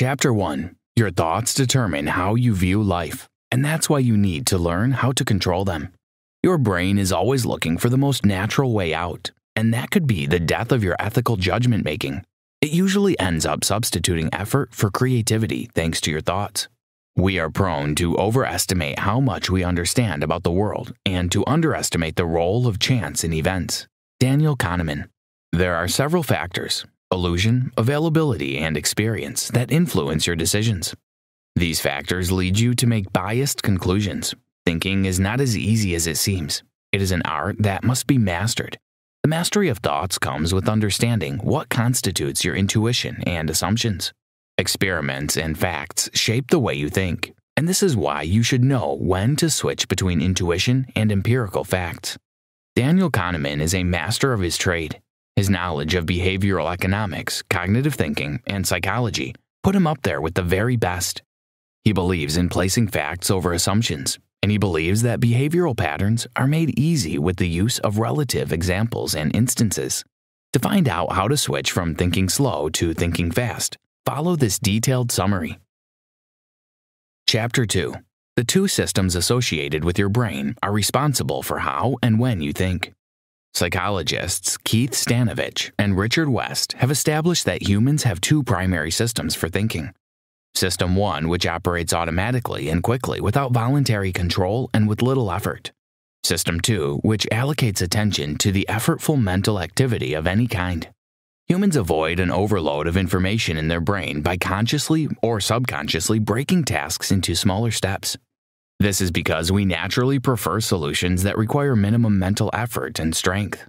Chapter 1. Your thoughts determine how you view life, and that's why you need to learn how to control them. Your brain is always looking for the most natural way out, and that could be the death of your ethical judgment making. It usually ends up substituting effort for creativity thanks to your thoughts. We are prone to overestimate how much we understand about the world and to underestimate the role of chance in events. Daniel Kahneman. There are several factors, illusion, availability, and experience, that influence your decisions. These factors lead you to make biased conclusions. Thinking is not as easy as it seems. It is an art that must be mastered. The mastery of thoughts comes with understanding what constitutes your intuition and assumptions. Experiments and facts shape the way you think, and this is why you should know when to switch between intuition and empirical facts. Daniel Kahneman is a master of his trade. His knowledge of behavioral economics, cognitive thinking, and psychology put him up there with the very best. He believes in placing facts over assumptions, and he believes that behavioral patterns are made easy with the use of relative examples and instances. To find out how to switch from thinking slow to thinking fast, follow this detailed summary. Chapter 2. The two systems associated with your brain are responsible for how and when you think. Psychologists Keith Stanovich and Richard West have established that humans have two primary systems for thinking. System 1, which operates automatically and quickly without voluntary control and with little effort. System 2, which allocates attention to the effortful mental activity of any kind. Humans avoid an overload of information in their brain by consciously or subconsciously breaking tasks into smaller steps. This is because we naturally prefer solutions that require minimum mental effort and strength.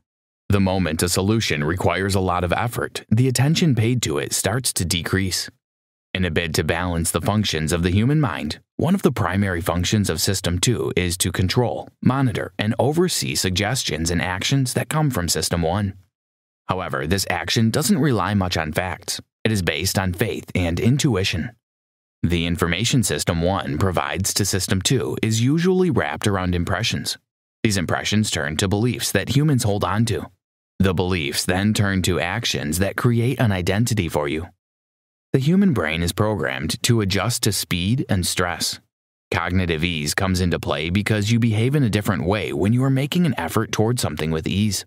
The moment a solution requires a lot of effort, the attention paid to it starts to decrease. In a bid to balance the functions of the human mind, one of the primary functions of System 2 is to control, monitor, and oversee suggestions and actions that come from System 1. However, this action doesn't rely much on facts. It is based on faith and intuition. The information System 1 provides to System 2 is usually wrapped around impressions. These impressions turn to beliefs that humans hold on to. The beliefs then turn to actions that create an identity for you. The human brain is programmed to adjust to speed and stress. Cognitive ease comes into play because you behave in a different way when you are making an effort toward something with ease.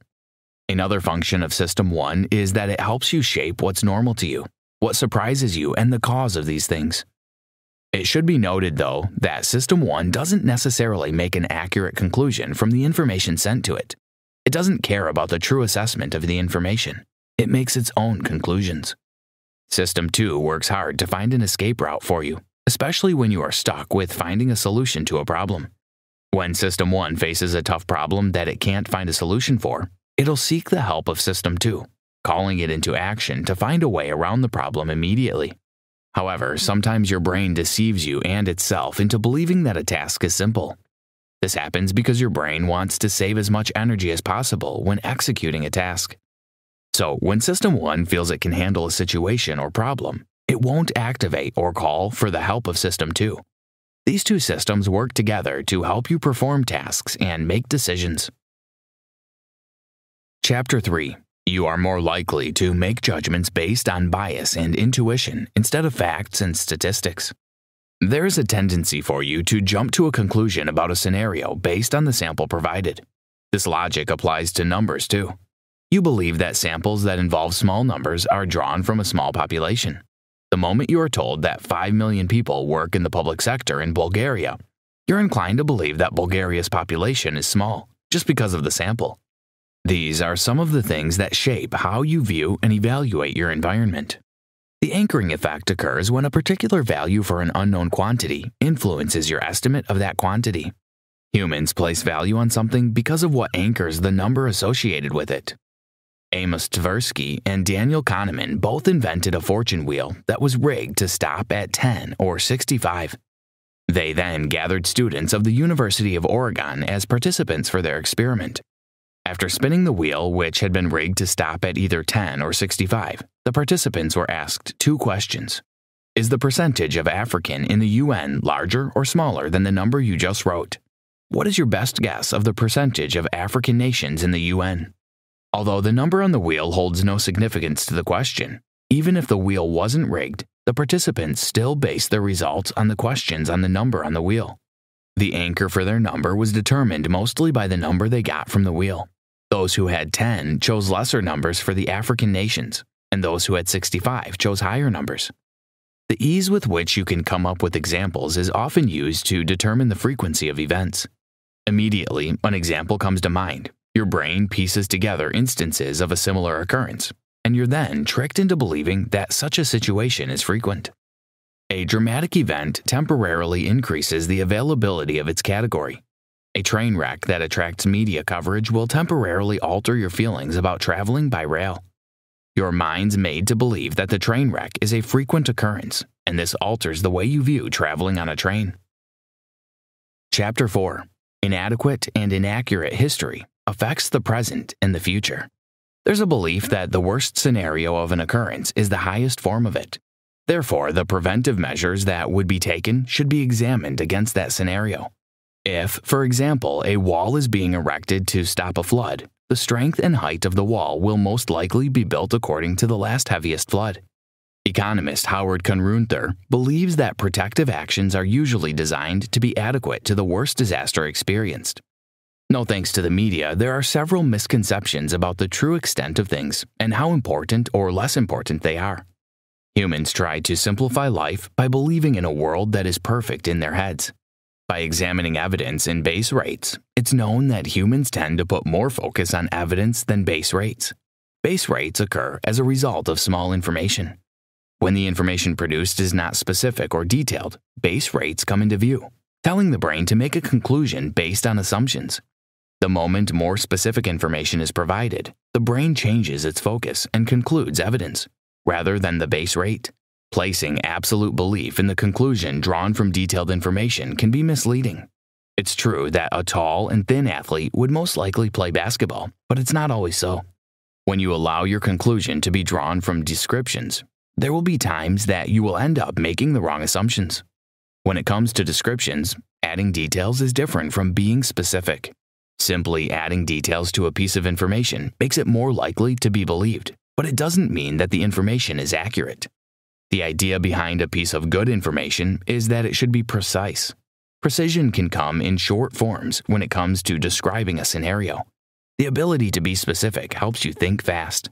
Another function of System 1 is that it helps you shape what's normal to you, what surprises you, and the cause of these things. It should be noted, though, that System 1 doesn't necessarily make an accurate conclusion from the information sent to it. It doesn't care about the true assessment of the information. It makes its own conclusions. System 2 works hard to find an escape route for you, especially when you are stuck with finding a solution to a problem. When System 1 faces a tough problem that it can't find a solution for, it'll seek the help of System 2, calling it into action to find a way around the problem immediately. However, sometimes your brain deceives you and itself into believing that a task is simple. This happens because your brain wants to save as much energy as possible when executing a task. So, when System 1 feels it can handle a situation or problem, it won't activate or call for the help of System 2. These two systems work together to help you perform tasks and make decisions. Chapter 3. You are more likely to make judgments based on bias and intuition instead of facts and statistics. There is a tendency for you to jump to a conclusion about a scenario based on the sample provided. This logic applies to numbers too. You believe that samples that involve small numbers are drawn from a small population. The moment you are told that 5 million people work in the public sector in Bulgaria, you're inclined to believe that Bulgaria's population is small, just because of the sample. These are some of the things that shape how you view and evaluate your environment. The anchoring effect occurs when a particular value for an unknown quantity influences your estimate of that quantity. Humans place value on something because of what anchors the number associated with it. Amos Tversky and Daniel Kahneman both invented a fortune wheel that was rigged to stop at 10 or 65. They then gathered students of the University of Oregon as participants for their experiment. After spinning the wheel, which had been rigged to stop at either 10 or 65, the participants were asked two questions. Is the percentage of African in the UN larger or smaller than the number you just wrote? What is your best guess of the percentage of African nations in the UN? Although the number on the wheel holds no significance to the question, even if the wheel wasn't rigged, the participants still based their results on the questions on the number on the wheel. The anchor for their number was determined mostly by the number they got from the wheel. Those who had 10 chose lesser numbers for the African nations, and those who had 65 chose higher numbers. The ease with which you can come up with examples is often used to determine the frequency of events. Immediately, an example comes to mind. Your brain pieces together instances of a similar occurrence, and you're then tricked into believing that such a situation is frequent. A dramatic event temporarily increases the availability of its category. A train wreck that attracts media coverage will temporarily alter your feelings about traveling by rail. Your mind's made to believe that the train wreck is a frequent occurrence, and this alters the way you view traveling on a train. Chapter 4. Inadequate and Inaccurate History Affects the Present and the Future. There's a belief that the worst scenario of an occurrence is the highest form of it. Therefore, the preventive measures that would be taken should be examined against that scenario. If, for example, a wall is being erected to stop a flood, the strength and height of the wall will most likely be built according to the last heaviest flood. Economist Howard Kunrunther believes that protective actions are usually designed to be adequate to the worst disaster experienced. No thanks to the media, there are several misconceptions about the true extent of things and how important or less important they are. Humans try to simplify life by believing in a world that is perfect in their heads. By examining evidence in base rates, it's known that humans tend to put more focus on evidence than base rates. Base rates occur as a result of small information. When the information produced is not specific or detailed, base rates come into view, telling the brain to make a conclusion based on assumptions. The moment more specific information is provided, the brain changes its focus and concludes evidence, rather than the base rate. Placing absolute belief in the conclusion drawn from detailed information can be misleading. It's true that a tall and thin athlete would most likely play basketball, but it's not always so. When you allow your conclusion to be drawn from descriptions, there will be times that you will end up making the wrong assumptions. When it comes to descriptions, adding details is different from being specific. Simply adding details to a piece of information makes it more likely to be believed, but it doesn't mean that the information is accurate. The idea behind a piece of good information is that it should be precise. Precision can come in short forms when it comes to describing a scenario. The ability to be specific helps you think fast.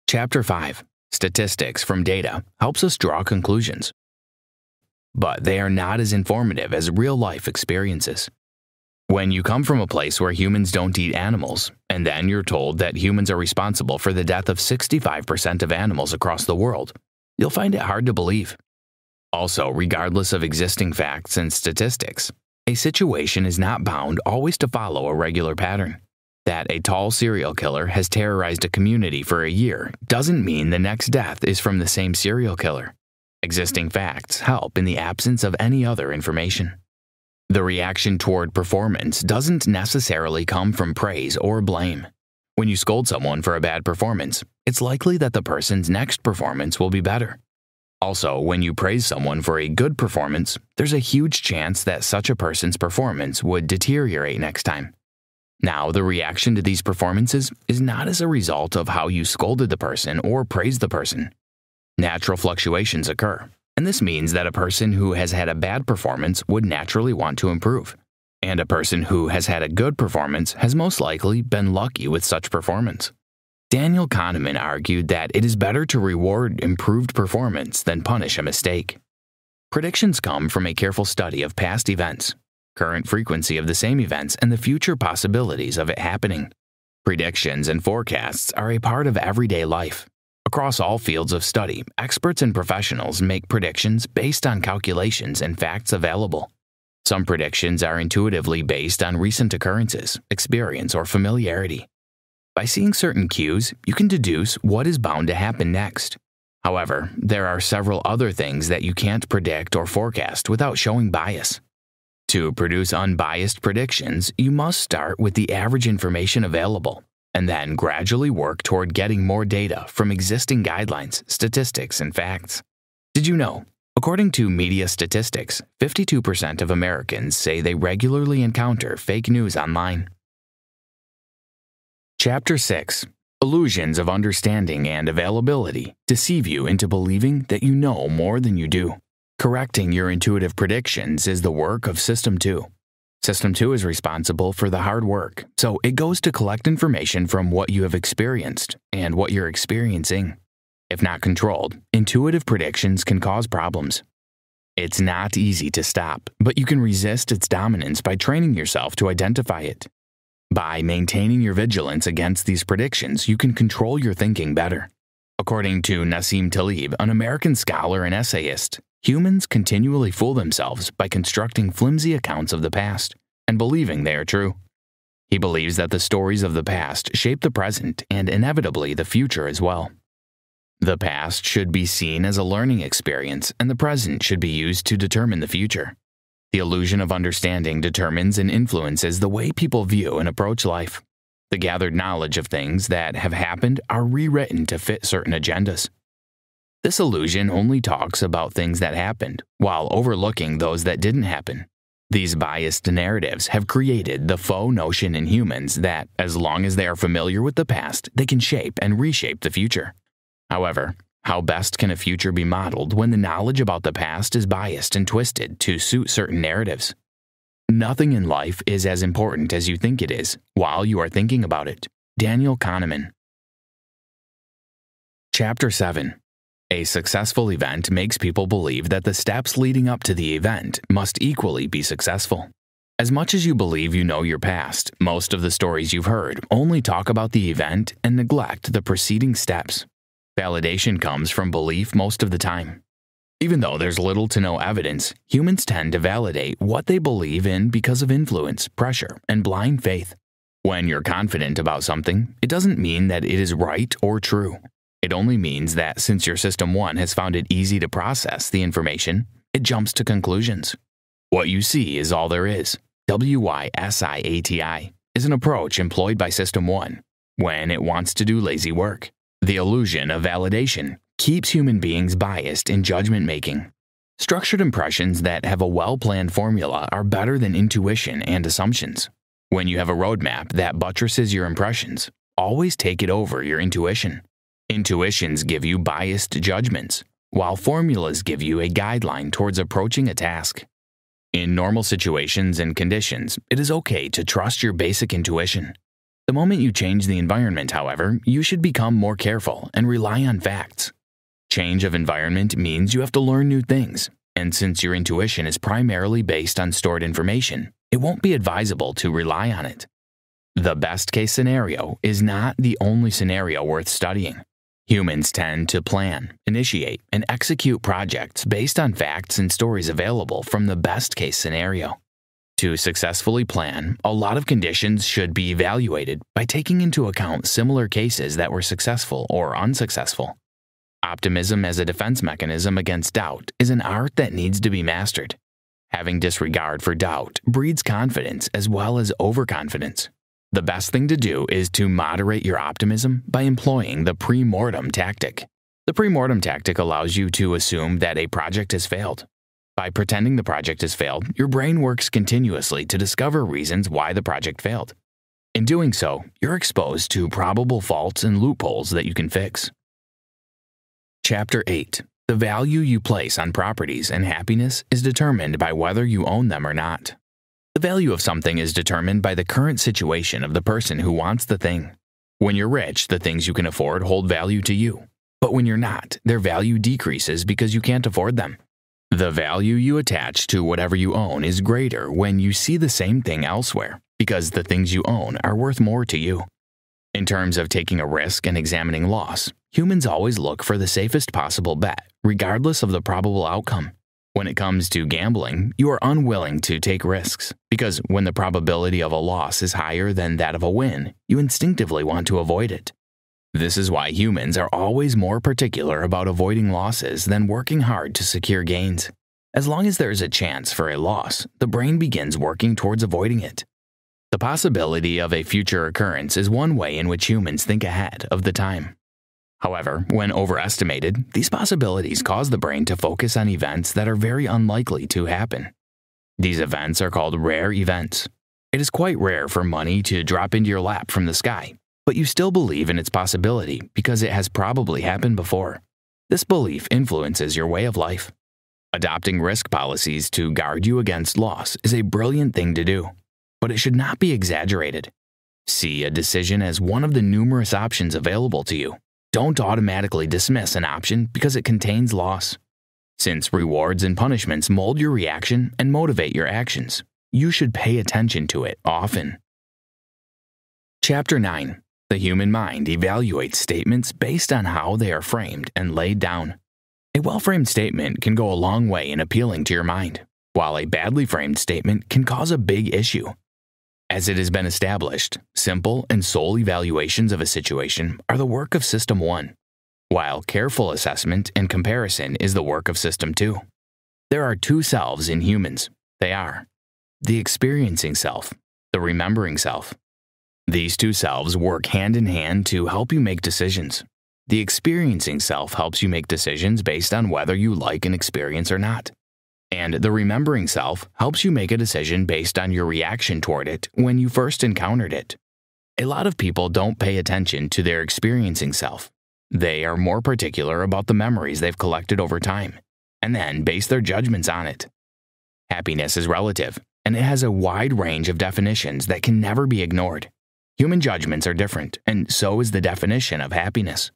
Chapter 5. Statistics from data helps us draw conclusions, but they are not as informative as real-life experiences. When you come from a place where humans don't eat animals, and then you're told that humans are responsible for the death of 65% of animals across the world, you'll find it hard to believe. Also, regardless of existing facts and statistics, a situation is not bound always to follow a regular pattern. That a tall serial killer has terrorized a community for a year doesn't mean the next death is from the same serial killer. Existing facts help in the absence of any other information. The reaction toward performance doesn't necessarily come from praise or blame. When you scold someone for a bad performance, it's likely that the person's next performance will be better. Also, when you praise someone for a good performance, there's a huge chance that such a person's performance would deteriorate next time. Now, the reaction to these performances is not as a result of how you scolded the person or praised the person. Natural fluctuations occur, and this means that a person who has had a bad performance would naturally want to improve, and a person who has had a good performance has most likely been lucky with such performance. Daniel Kahneman argued that it is better to reward improved performance than punish a mistake. Predictions come from a careful study of past events, current frequency of the same events, and the future possibilities of it happening. Predictions and forecasts are a part of everyday life. Across all fields of study, experts and professionals make predictions based on calculations and facts available. Some predictions are intuitively based on recent occurrences, experience, or familiarity. By seeing certain cues, you can deduce what is bound to happen next. However, there are several other things that you can't predict or forecast without showing bias. To produce unbiased predictions, you must start with the average information available, and then gradually work toward getting more data from existing guidelines, statistics, and facts. Did you know? According to media statistics, 52% of Americans say they regularly encounter fake news online. Chapter 6. Illusions of understanding and availability deceive you into believing that you know more than you do. Correcting your intuitive predictions is the work of System 2. System 2 is responsible for the hard work, so it goes to collect information from what you have experienced and what you're experiencing. If not controlled, intuitive predictions can cause problems. It's not easy to stop, but you can resist its dominance by training yourself to identify it. By maintaining your vigilance against these predictions, you can control your thinking better. According to Nassim Taleb, an American scholar and essayist, humans continually fool themselves by constructing flimsy accounts of the past and believing they are true. He believes that the stories of the past shape the present and inevitably the future as well. The past should be seen as a learning experience, and the present should be used to determine the future. The illusion of understanding determines and influences the way people view and approach life. The gathered knowledge of things that have happened are rewritten to fit certain agendas. This illusion only talks about things that happened, while overlooking those that didn't happen. These biased narratives have created the faux notion in humans that, as long as they are familiar with the past, they can shape and reshape the future. However, how best can a future be modeled when the knowledge about the past is biased and twisted to suit certain narratives? Nothing in life is as important as you think it is while you are thinking about it. Daniel Kahneman. Chapter 7. A successful event makes people believe that the steps leading up to the event must equally be successful. As much as you believe you know your past, most of the stories you've heard only talk about the event and neglect the preceding steps. Validation comes from belief most of the time. Even though there's little to no evidence, humans tend to validate what they believe in because of influence, pressure, and blind faith. When you're confident about something, it doesn't mean that it is right or true. It only means that since your System 1 has found it easy to process the information, it jumps to conclusions. What you see is all there is. WYSIATI is an approach employed by System 1 when it wants to do lazy work. The illusion of validation keeps human beings biased in judgment making. Structured impressions that have a well-planned formula are better than intuition and assumptions. When you have a roadmap that buttresses your impressions, always take it over your intuition. Intuitions give you biased judgments, while formulas give you a guideline towards approaching a task. In normal situations and conditions, it is okay to trust your basic intuition. The moment you change the environment, however, you should become more careful and rely on facts. Change of environment means you have to learn new things, and since your intuition is primarily based on stored information, it won't be advisable to rely on it. The best-case scenario is not the only scenario worth studying. Humans tend to plan, initiate, and execute projects based on facts and stories available from the best-case scenario. To successfully plan, a lot of conditions should be evaluated by taking into account similar cases that were successful or unsuccessful. Optimism as a defense mechanism against doubt is an art that needs to be mastered. Having disregard for doubt breeds confidence as well as overconfidence. The best thing to do is to moderate your optimism by employing the pre-mortem tactic. The pre-mortem tactic allows you to assume that a project has failed. By pretending the project has failed, your brain works continuously to discover reasons why the project failed. In doing so, you're exposed to probable faults and loopholes that you can fix. Chapter 8. The value you place on properties and happiness is determined by whether you own them or not. The value of something is determined by the current situation of the person who wants the thing. When you're rich, the things you can afford hold value to you. But when you're not, their value decreases because you can't afford them. The value you attach to whatever you own is greater when you see the same thing elsewhere, because the things you own are worth more to you. In terms of taking a risk and examining loss, humans always look for the safest possible bet, regardless of the probable outcome. When it comes to gambling, you are unwilling to take risks, because when the probability of a loss is higher than that of a win, you instinctively want to avoid it. This is why humans are always more particular about avoiding losses than working hard to secure gains. As long as there is a chance for a loss, the brain begins working towards avoiding it. The possibility of a future occurrence is one way in which humans think ahead of the time. However, when overestimated, these possibilities cause the brain to focus on events that are very unlikely to happen. These events are called rare events. It is quite rare for money to drop into your lap from the sky, but you still believe in its possibility because it has probably happened before. This belief influences your way of life. Adopting risk policies to guard you against loss is a brilliant thing to do, but it should not be exaggerated. See a decision as one of the numerous options available to you. Don't automatically dismiss an option because it contains loss. Since rewards and punishments mold your reaction and motivate your actions, you should pay attention to it often. Chapter 9. The human mind evaluates statements based on how they are framed and laid down. A well-framed statement can go a long way in appealing to your mind, while a badly framed statement can cause a big issue. As it has been established, simple and sole evaluations of a situation are the work of System 1, while careful assessment and comparison is the work of System 2. There are two selves in humans. They are the experiencing self, the remembering self. These two selves work hand in hand to help you make decisions. The experiencing self helps you make decisions based on whether you like an experience or not. And the remembering self helps you make a decision based on your reaction toward it when you first encountered it. A lot of people don't pay attention to their experiencing self. They are more particular about the memories they've collected over time, and then base their judgments on it. Happiness is relative, and it has a wide range of definitions that can never be ignored. Human judgments are different, and so is the definition of happiness.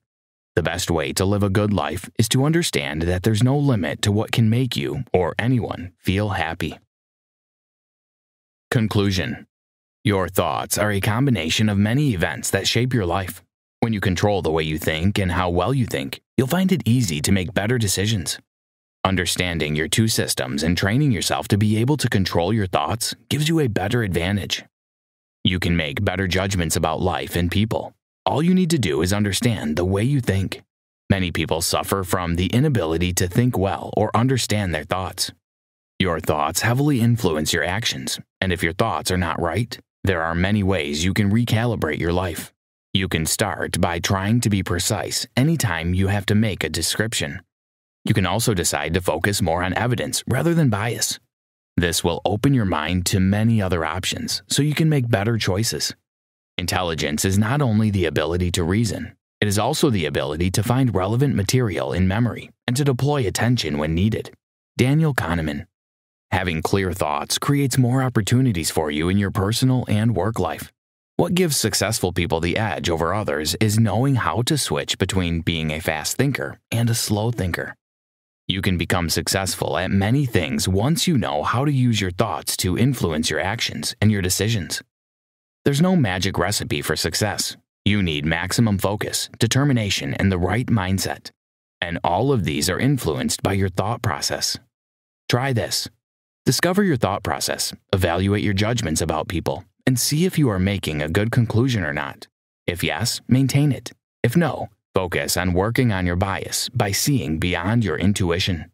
The best way to live a good life is to understand that there's no limit to what can make you, or anyone, feel happy. Conclusion. Your thoughts are a combination of many events that shape your life. When you control the way you think and how well you think, you'll find it easy to make better decisions. Understanding your two systems and training yourself to be able to control your thoughts gives you a better advantage. You can make better judgments about life and people. All you need to do is understand the way you think. Many people suffer from the inability to think well or understand their thoughts. Your thoughts heavily influence your actions, and if your thoughts are not right, there are many ways you can recalibrate your life. You can start by trying to be precise anytime you have to make a description. You can also decide to focus more on evidence rather than bias. This will open your mind to many other options so you can make better choices. Intelligence is not only the ability to reason, it is also the ability to find relevant material in memory and to deploy attention when needed. Daniel Kahneman. Having clear thoughts creates more opportunities for you in your personal and work life. What gives successful people the edge over others is knowing how to switch between being a fast thinker and a slow thinker. You can become successful at many things once you know how to use your thoughts to influence your actions and your decisions. There's no magic recipe for success. You need maximum focus, determination, and the right mindset. And all of these are influenced by your thought process. Try this. Discover your thought process, evaluate your judgments about people, and see if you are making a good conclusion or not. If yes, maintain it. If no, focus on working on your bias by seeing beyond your intuition.